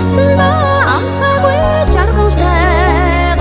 Насна амсаггүй жаргалтай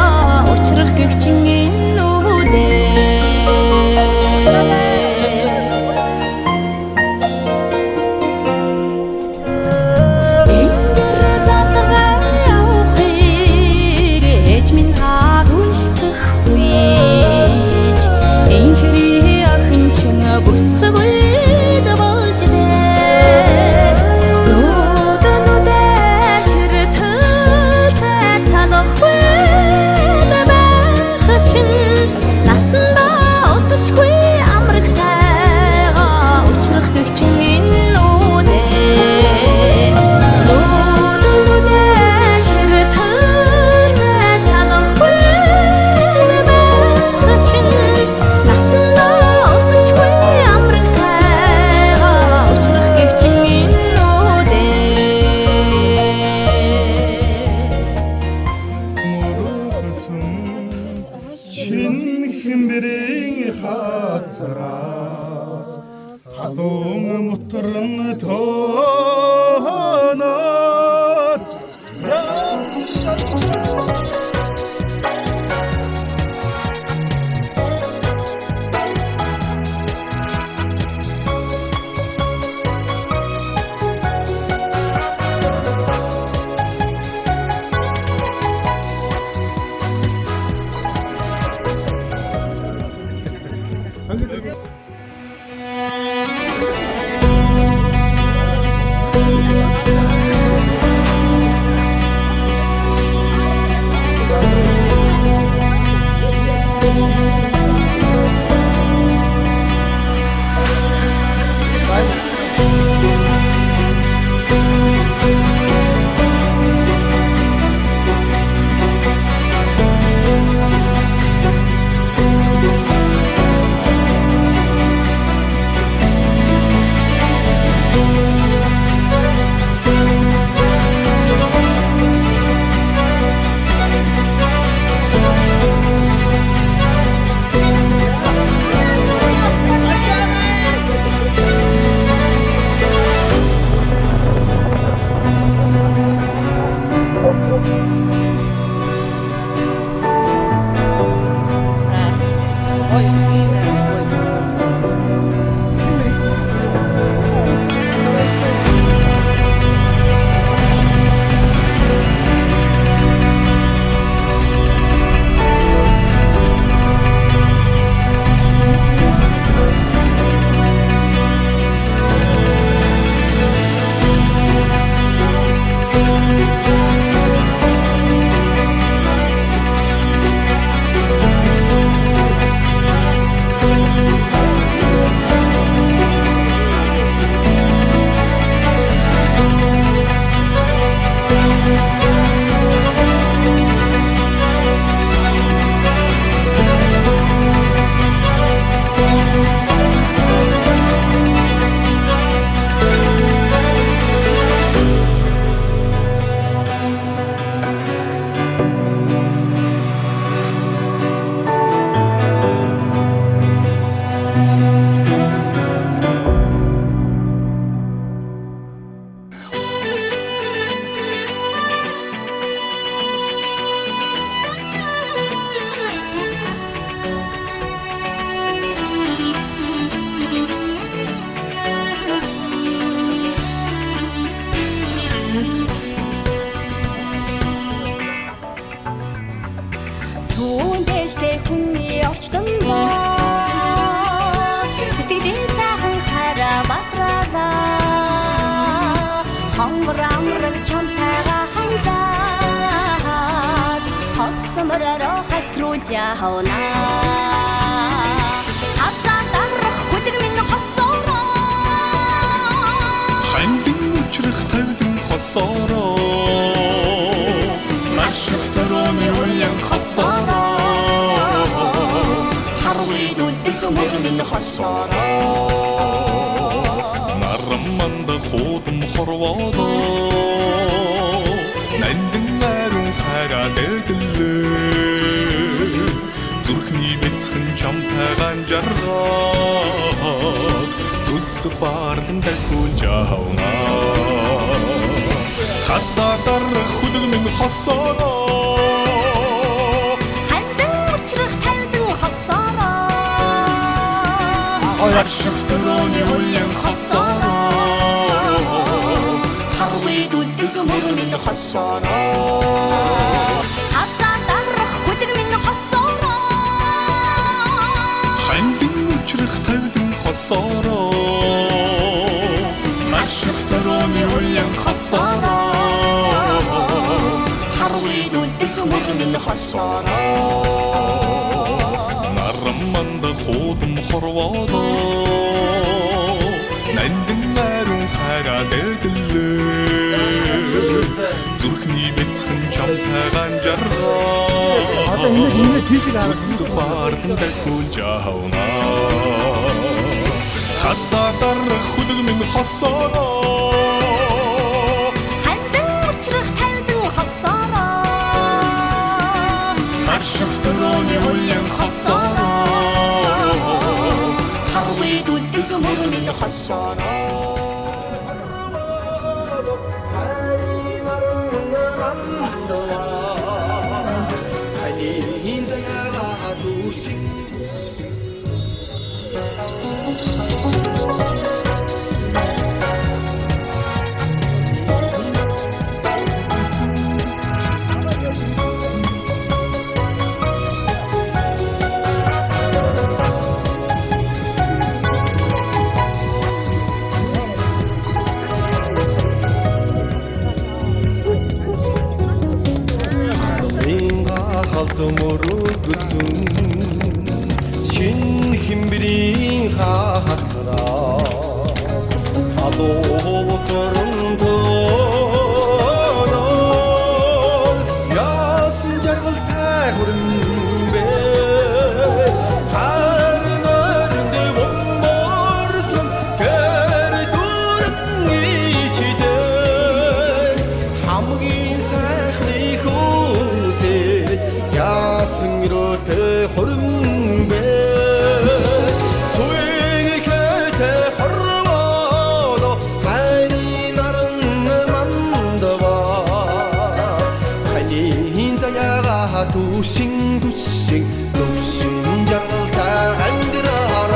جاهنا حتى طرخ ودق من خسارة عندي مجرخ تلفن خسارة ما شفتروني ويا خسارة حرويد الأمور من خسارة نرمان دا خودم خروضة نندن نارون خاga دقلي зүрхний бяцхан чамтайгаан жаргаад зүсэх барлан дахиулж авна хацаа дарах хүлэг минь хосороо хандан учрах талдан хосороо харшигтрооны уян хосороо حرويد الأمور من خسارة حتى طرخ ودق من خسارة عندي مجرخ تلفن خسارة ما شفتروني ويا خسارة حرويد الأمور من خسارة نرمان دا خودم خروضة نندن نارون خاga دقلي зүрхний бяцхан чамтайгаан жаргаад зүсэх барлан дахиулж авна хацаа дарах хүлэг минь хосороо хандан учрах талдан хосороо харшигтрооны уян хосороо حرويد الأمور من خسارة 모르겠음 신 힘비린 하하처럼 파도 떠는 도는 야순자를 타고른 배 하늘 나른데 못 모르선 별이 두른 이치대 함긴 사χν이 후세 야승미로 대호름배 소행이 곁에 허름어도 많이 나른 만더봐 많이 인자야가 두싱 높심자를 다 안들어라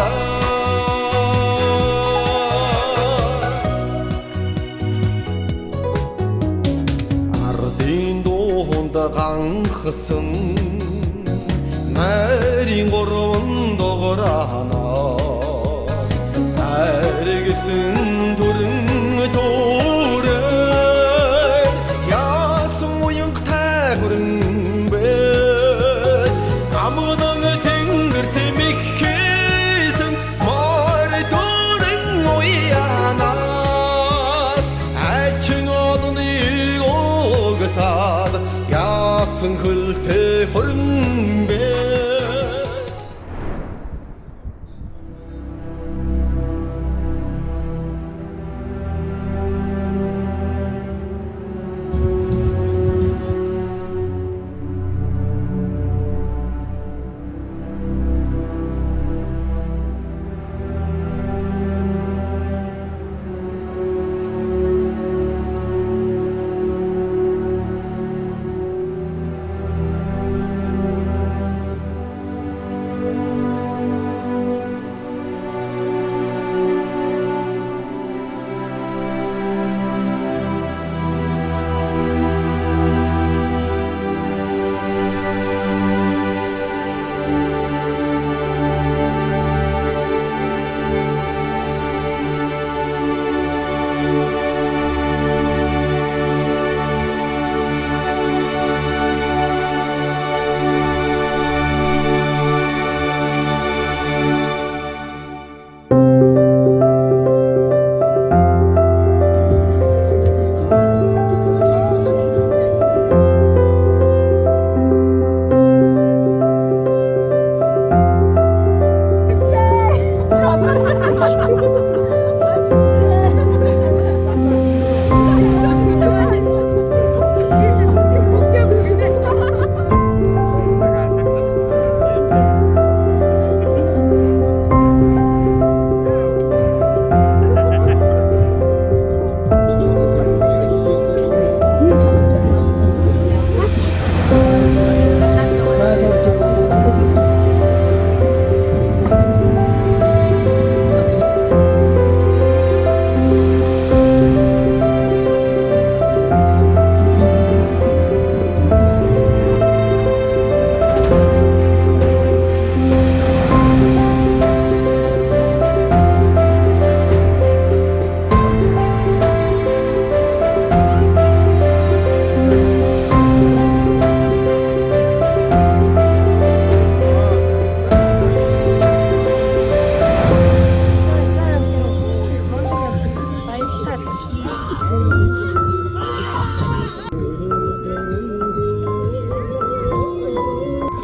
아르딘도 혼다 강허성 날이 고로운 도거라나 알겠은 도른 도래 야성 모양 타고른 배 아무도 댕글 때문에 계속 머리 도른 모이야나스 알층어도 니고 그타다 야성 흘때 호른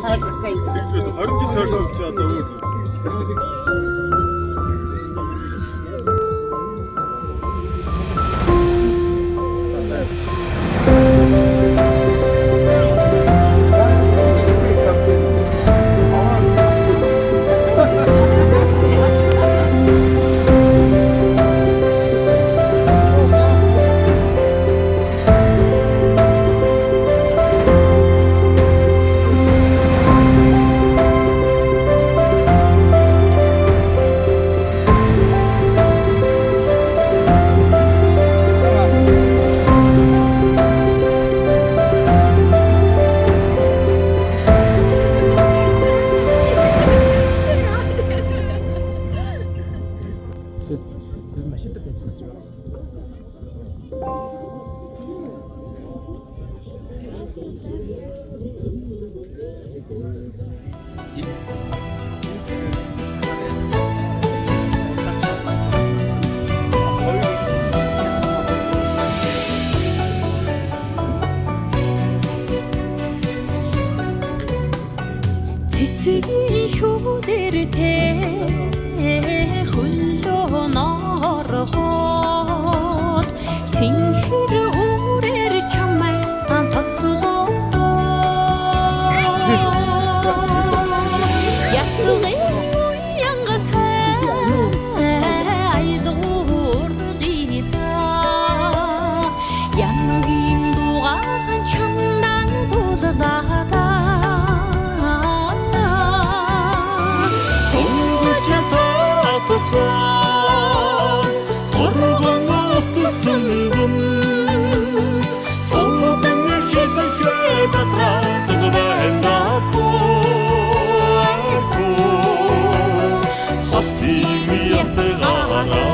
그래도 하루 짓 할 수 없지 않나. цэцгийн шүүдэр тэ хөлөө норхоод цэнхэр үрээр чамай тослоо ятгын уянгатай айдуурлида янгийн дугаан чамдан туллаада торгон утсангэн сонгон хэвэхэд атраад байна хасиг ятгаараа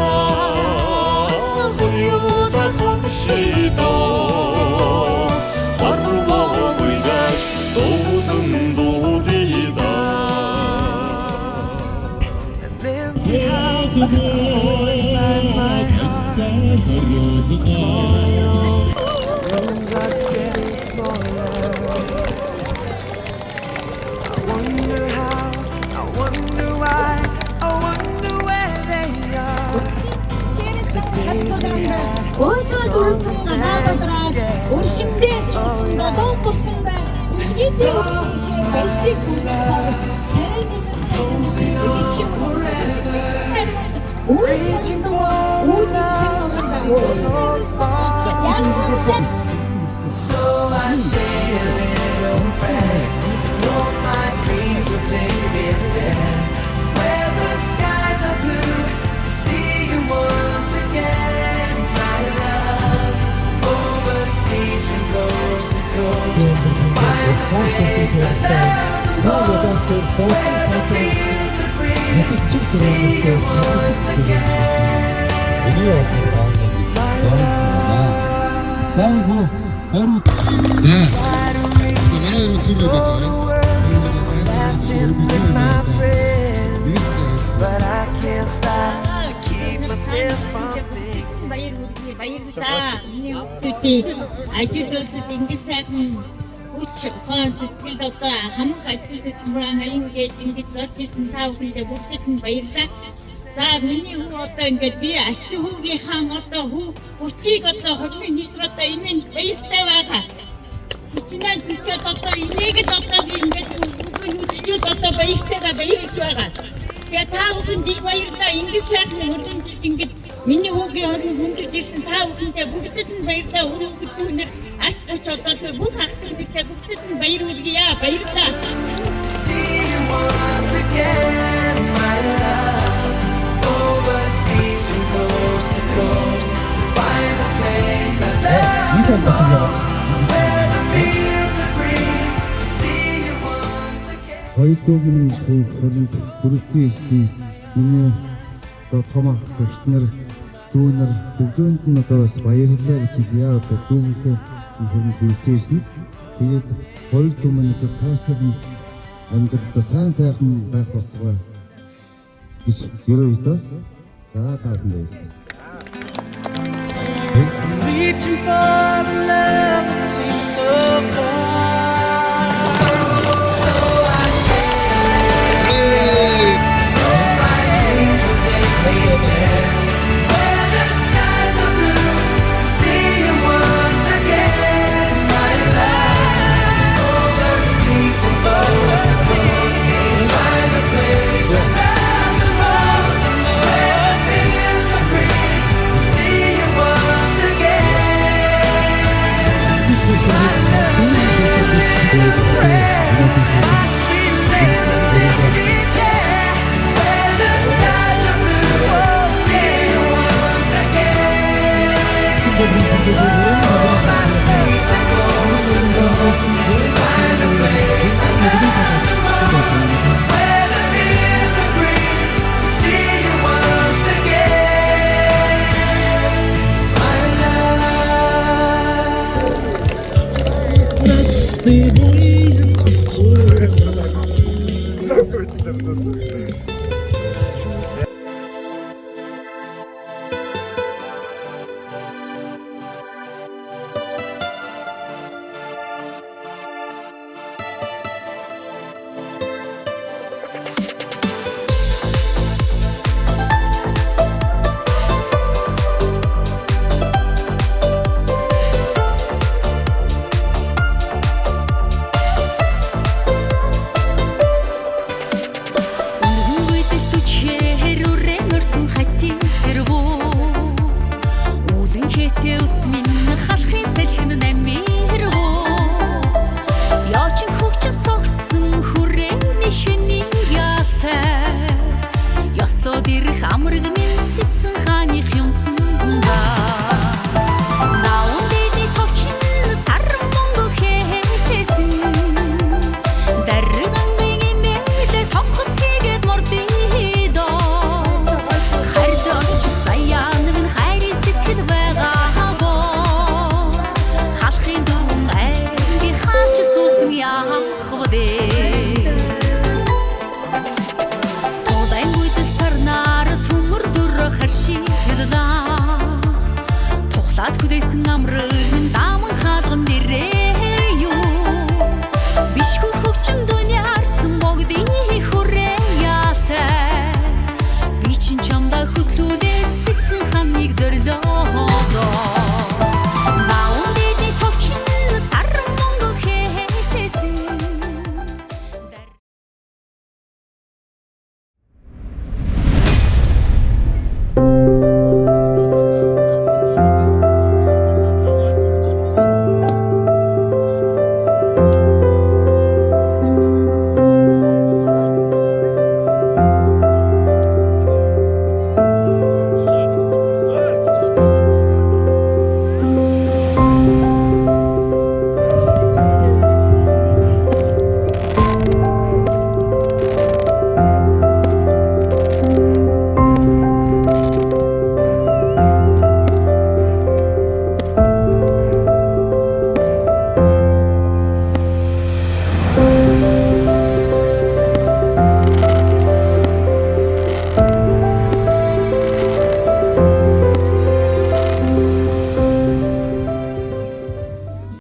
хоёуда хомшидо харваа уйгаш доозон доодида inside my heart. Rooms are getting smaller. I wonder how, I wonder why, I wonder where they are. The days we had so sad together. Holding on forever. Reaching for love that seems so far. So I say a little prayer. Hope my dreams will take me there, where the skies are blue, to see you once again, my love. Overseas from coast to coast, find a place I love the most, where the fields are green, to see you once again, my love. But I can't stop to keep myself from thinking. баярлалаа. Миний хүүхдүүдийг ажилуулсад ингэж сайхан хүч хаан сэтгэл одоо хамаг ажилуулсан мөрөн ингэж ингэж зорж ирсэн та бүхэндээ бүгдэд нь баярлалаа. За миний хүү одоо ингэж би ачи хүүгийн хаан одоо хүчийг одоо хормын нийтр одоо энэ баяртай байгаа. Хүчнээ тийчээд одоо энийгэд одоо би ингэж үчигчүүд одоо баяртайгаа баярлж байгаа. Тэгээ та бүхэнд их баярлалаа. Ингэж сайхан өргөмжлж ингэж миний хүүгийн хорон хүндэж ирсэн та бүхэндээ бүгдэд нь баярлалаа. Өргөмжлөхнөр ач одоо бүх ахтуудтай бүгдэд нь баярлуулъя. Баярлалаа. See you once again, my love. Overseas from coast to coast, find a place I love the most, where the fields are green. See you once again. Хоёрдугийн хөрөнд бүрэлдэхүүн ирсэн миний одоо том ах гэгчнэр дүүнэр бүгдөөнд нь одоо бас баярлалаа гэж хэлье. Одоо дүүнийхээ хөрөнд бүрэлдэхүүн ирсэн. Тэгээд хоёр дүү минь одоо тааштай амьдралдаа сайн сайхан байх болтугай гэж ерөөй доо. За таахан баярлалаа. Reaching for love that seems so far. So ты мой